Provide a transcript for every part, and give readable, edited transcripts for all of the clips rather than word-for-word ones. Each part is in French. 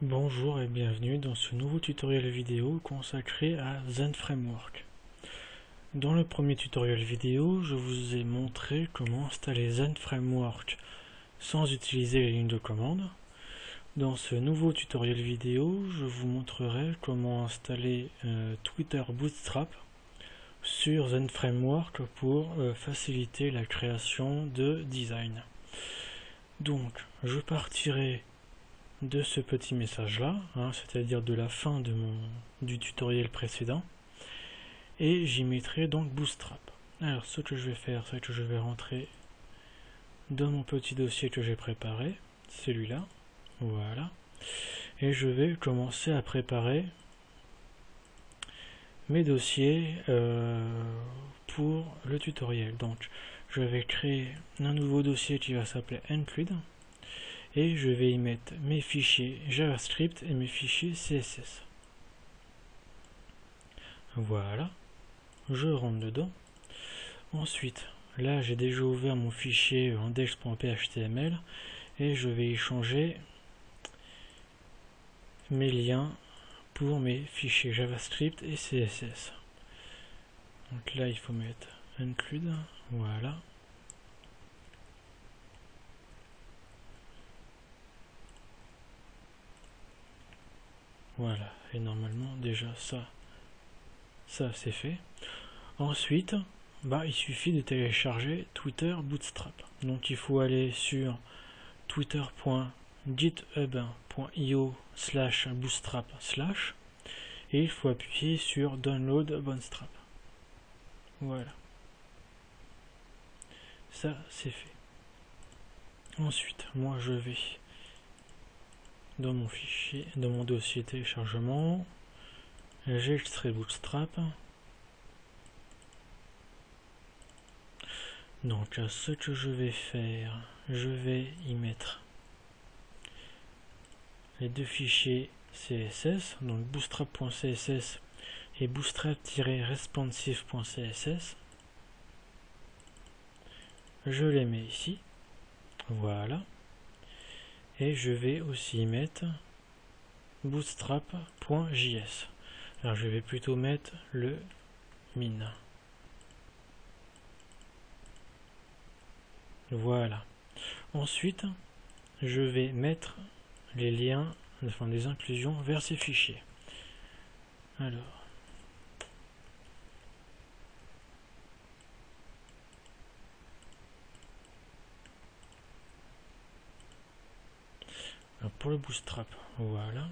Bonjour et bienvenue dans ce nouveau tutoriel vidéo consacré à ZenFramework. Dans le premier tutoriel vidéo, je vous ai montré comment installer ZenFramework sans utiliser les lignes de commande. Dans ce nouveau tutoriel vidéo, je vous montrerai comment installer Twitter Bootstrap sur ZenFramework pour faciliter la création de design. Donc, je partirai de ce petit message là, c'est-à-dire de la fin du tutoriel précédent, et j'y mettrai donc Bootstrap. Alors ce que je vais faire, c'est que je vais rentrer dans mon petit dossier que j'ai préparé, celui-là, voilà, et je vais commencer à préparer mes dossiers pour le tutoriel. Donc je vais créer un nouveau dossier qui va s'appeler include, et je vais y mettre mes fichiers JavaScript et mes fichiers CSS. Voilà, je rentre dedans. Ensuite, là j'ai déjà ouvert mon fichier index.php et je vais y changer mes liens pour mes fichiers JavaScript et CSS. Donc là il faut mettre include, voilà. Voilà, et normalement déjà ça c'est fait. Ensuite, il suffit de télécharger Twitter Bootstrap. Donc il faut aller sur twitter.github.io/bootstrap/ et il faut appuyer sur Download Bootstrap. Voilà. Ça c'est fait. Ensuite, moi je vais dans mon fichier, dans mon dossier téléchargement, j'ai extrait Bootstrap. Donc ce que je vais faire, je vais y mettre les deux fichiers CSS, donc bootstrap.css et bootstrap-responsive.css. Je les mets ici, voilà. Et je vais aussi y mettre bootstrap.js. Alors je vais plutôt mettre le min. Voilà. Ensuite, je vais mettre les liens, enfin des inclusions vers ces fichiers. Alors pour le Bootstrap, voilà.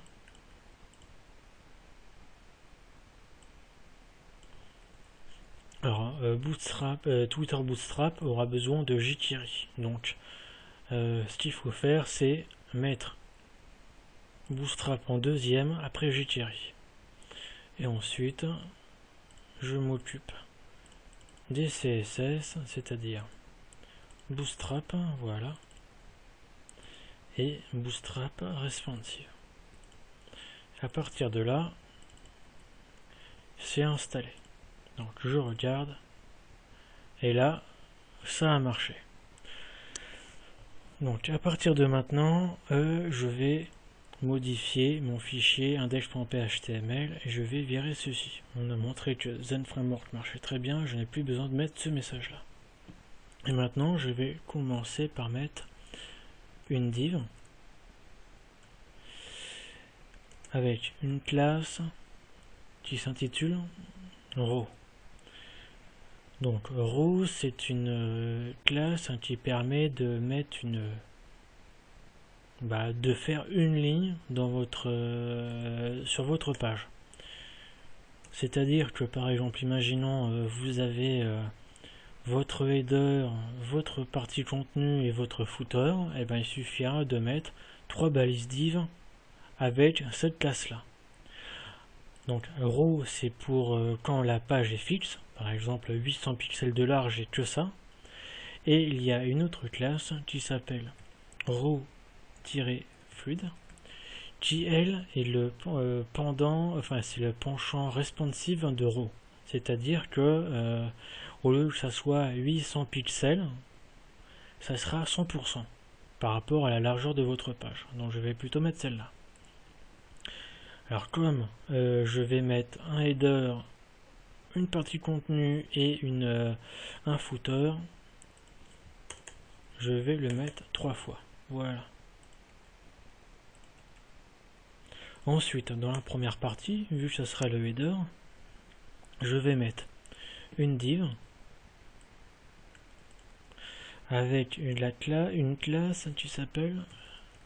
Alors, Twitter Bootstrap aura besoin de jQuery. Donc, ce qu'il faut faire, c'est mettre Bootstrap en deuxième après jQuery. Et ensuite, je m'occupe des CSS, c'est-à-dire Bootstrap, voilà, et Bootstrap Responsive. À partir de là, c'est installé. Donc je regarde, et là, ça a marché. Donc à partir de maintenant, je vais modifier mon fichier index.html et je vais virer ceci. On a montré que ZenFramework marchait très bien, je n'ai plus besoin de mettre ce message là. Et maintenant je vais commencer par mettre une div avec une classe qui s'intitule row. Donc row, c'est une classe qui permet de mettre de faire une ligne dans sur votre page. C'est-à-dire que par exemple, imaginons vous avez votre header, votre partie contenu et votre footer, et il suffira de mettre 3 balises div avec cette classe là. Donc row, c'est pour quand la page est fixe, par exemple 800 pixels de large et que ça. Et il y a une autre classe qui s'appelle row-fluid, qui elle est le c'est le penchant responsive de row. C'est-à-dire que au lieu que ça soit 800 pixels, ça sera 100% par rapport à la largeur de votre page. Donc je vais plutôt mettre celle-là. Alors comme je vais mettre un header, une partie contenu et un footer, je vais le mettre 3 fois. Voilà. Ensuite, dans la première partie, vu que ça sera le header, je vais mettre une div avec une classe qui s'appelle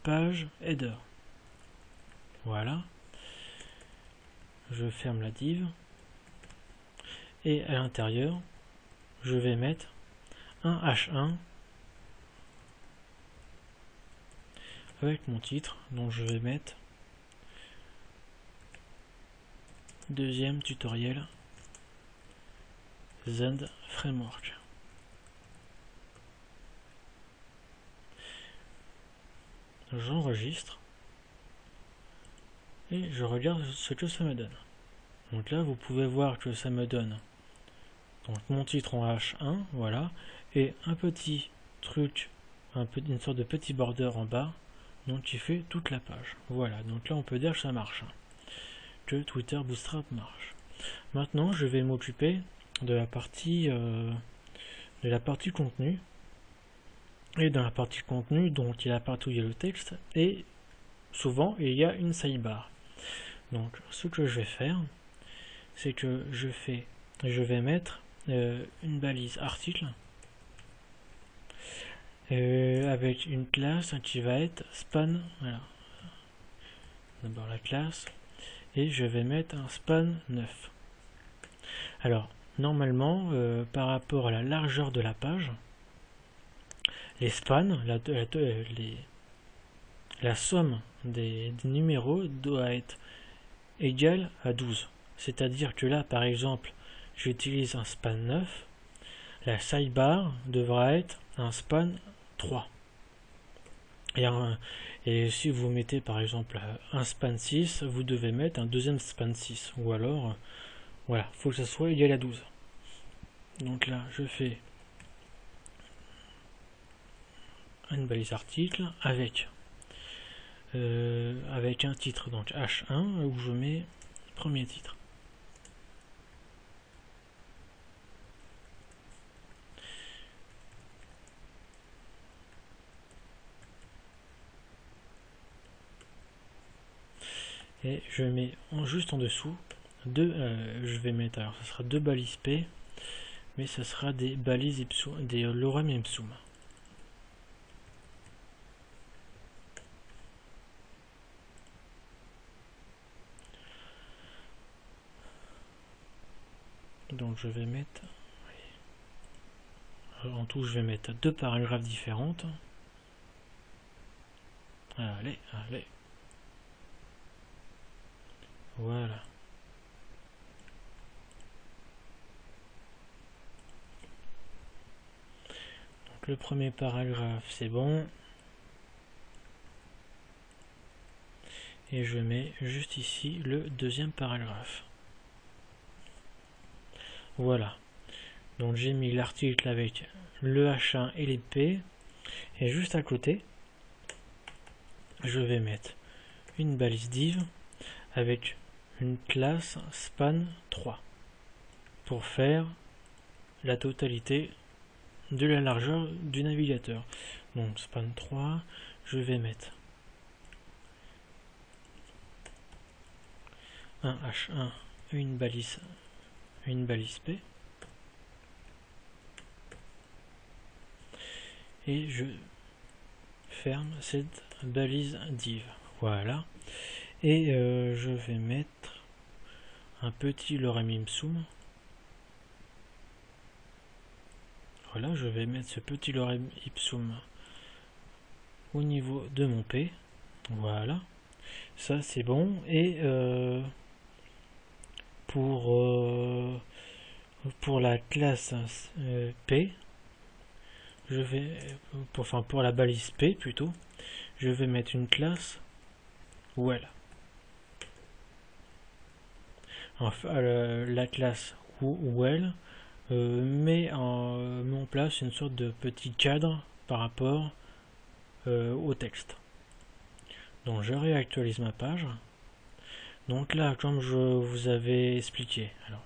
page header. Voilà. Je ferme la div. Et à l'intérieur, je vais mettre un H1 avec mon titre. Donc je vais mettre deuxième tutoriel Zend Framework. J'enregistre et je regarde ce que ça me donne. Donc là vous pouvez voir que ça me donne donc mon titre en H1, voilà, et un petit truc, une sorte de petit border en bas, donc qui fait toute la page. Voilà, donc là on peut dire que ça marche, que Twitter Bootstrap marche. Maintenant je vais m'occuper de la partie contenu. Et dans la partie contenu, donc il y a la partie où il y a le texte, et souvent il y a une sidebar. Donc ce que je vais faire, c'est que je vais mettre une balise article avec une classe qui va être span. Voilà. D'abord la classe, et je vais mettre un span 9. Alors normalement, par rapport à la largeur de la page, les spans, la somme des numéros doit être égale à 12. C'est-à-dire que là, par exemple, j'utilise un span 9, la sidebar devra être un span 3. Et si vous mettez par exemple un span 6, vous devez mettre un deuxième span 6. Ou alors, voilà, il faut que ça soit égal à 12. Donc là, je fais une balise article avec un titre, donc H1, où je mets premier titre. Et je mets juste en dessous je vais mettre, alors ce sera deux balises P, mais ce sera des balises ipsum, des lorem ipsum. Donc je vais mettre, en tout je vais mettre deux paragraphes différentes. Allez, voilà. Donc le premier paragraphe c'est bon. Et je mets juste ici le deuxième paragraphe. Voilà. Donc j'ai mis l'article avec le H1 et les P. Et juste à côté, je vais mettre une balise div avec une classe span 3 pour faire la totalité de la largeur du navigateur. Donc span 3, je vais mettre un H1 et une balise P. Et je ferme cette balise div. Voilà. Et je vais mettre un petit lorem ipsum. Voilà, je vais mettre ce petit lorem ipsum au niveau de mon P. Voilà. Ça c'est bon. Et pour la classe P, je vais pour la balise P plutôt, je vais mettre une classe well. Enfin, la classe well met en place une sorte de petit cadre par rapport au texte. Donc je réactualise ma page. Donc là, comme je vous avais expliqué, alors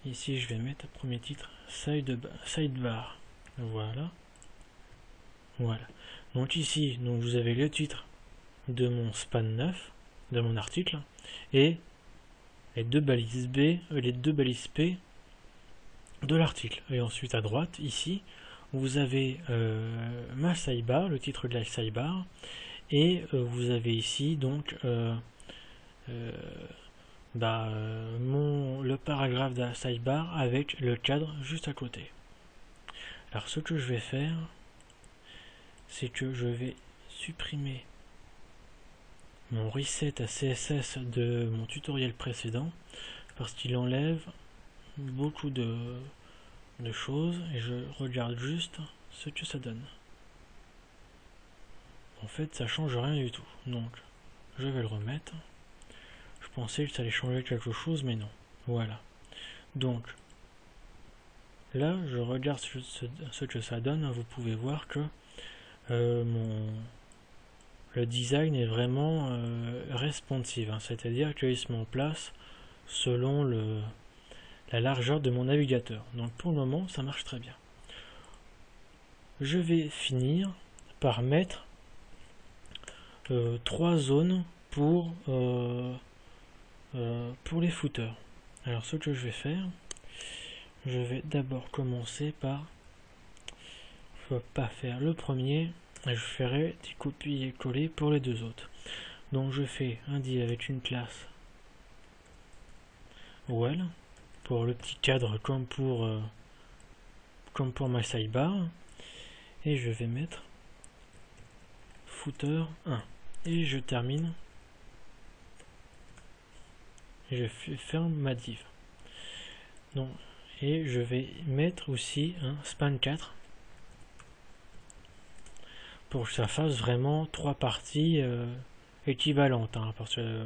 ici je vais mettre le premier titre sidebar. Voilà. Voilà. Donc ici, donc vous avez le titre de mon span 9, de mon article, et les deux balises B, les deux balises P de l'article. Et ensuite à droite, ici, vous avez ma sidebar, le titre de la sidebar, et vous avez ici donc le paragraphe de la sidebar avec le cadre juste à côté. Alors ce que je vais faire, c'est que je vais supprimer mon reset à CSS de mon tutoriel précédent parce qu'il enlève beaucoup de choses et je regarde juste ce que ça donne. En fait, ça change rien du tout. Donc, je vais le remettre. Je pensais que ça allait changer quelque chose, mais non. Voilà. Donc, là, je regarde ce que ça donne. Vous pouvez voir que le design est vraiment responsive, c'est-à-dire qu'il se met en place selon la largeur de mon navigateur. Donc pour le moment, ça marche très bien. Je vais finir par mettre 3 zones pour les footers. Alors ce que je vais faire, je vais d'abord commencer par pas faire le premier, et je ferai des copier-coller pour les deux autres. Donc je fais un div avec une classe well pour le petit cadre comme pour ma sidebar, et je vais mettre footer 1 et je termine et je ferme ma div. Donc, et je vais mettre aussi un span 4 pour que ça fasse vraiment 3 parties équivalentes, hein, parce que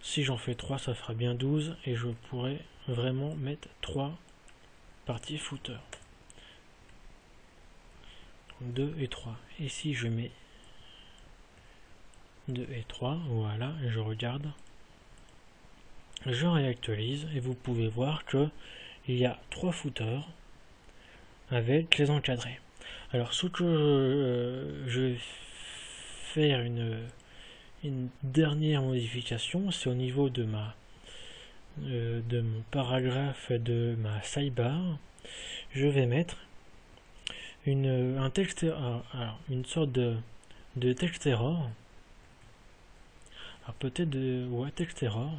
si j'en fais 3 ça fera bien 12 et je pourrais vraiment mettre 3 parties footer. 2 et 3. Et si je mets 2 et 3, voilà, et je regarde, je réactualise et vous pouvez voir que il y a 3 footers avec les encadrés. Alors ce que je vais faire une dernière modification, c'est au niveau de mon paragraphe de ma sidebar. Je vais mettre un texte, alors une sorte de texte error. Alors peut-être texte error.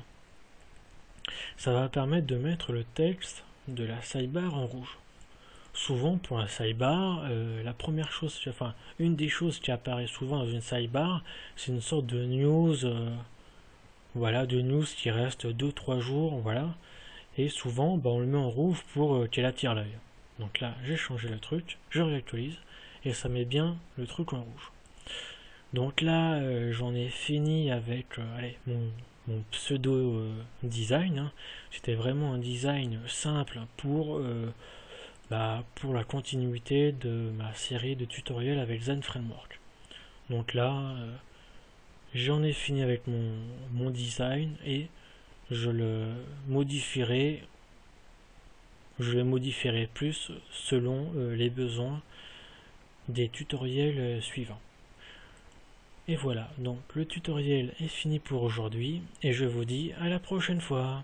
Ça va permettre de mettre le texte de la sidebar en rouge. Souvent pour la sidebar, la première chose, enfin une des choses qui apparaît souvent dans une sidebar, c'est une sorte de news, voilà, de news qui reste 2-3 jours, voilà, et souvent on le met en rouge pour qu'elle attire l'œil. Donc là j'ai changé le truc, je réactualise et ça met bien le truc en rouge. Donc là j'en ai fini avec mon pseudo design, hein. C'était vraiment un design simple pour la continuité de ma série de tutoriels avec Zen Framework. Donc là, j'en ai fini avec mon design et je le modifierai plus selon les besoins des tutoriels suivants. Et voilà, donc le tutoriel est fini pour aujourd'hui et je vous dis à la prochaine fois.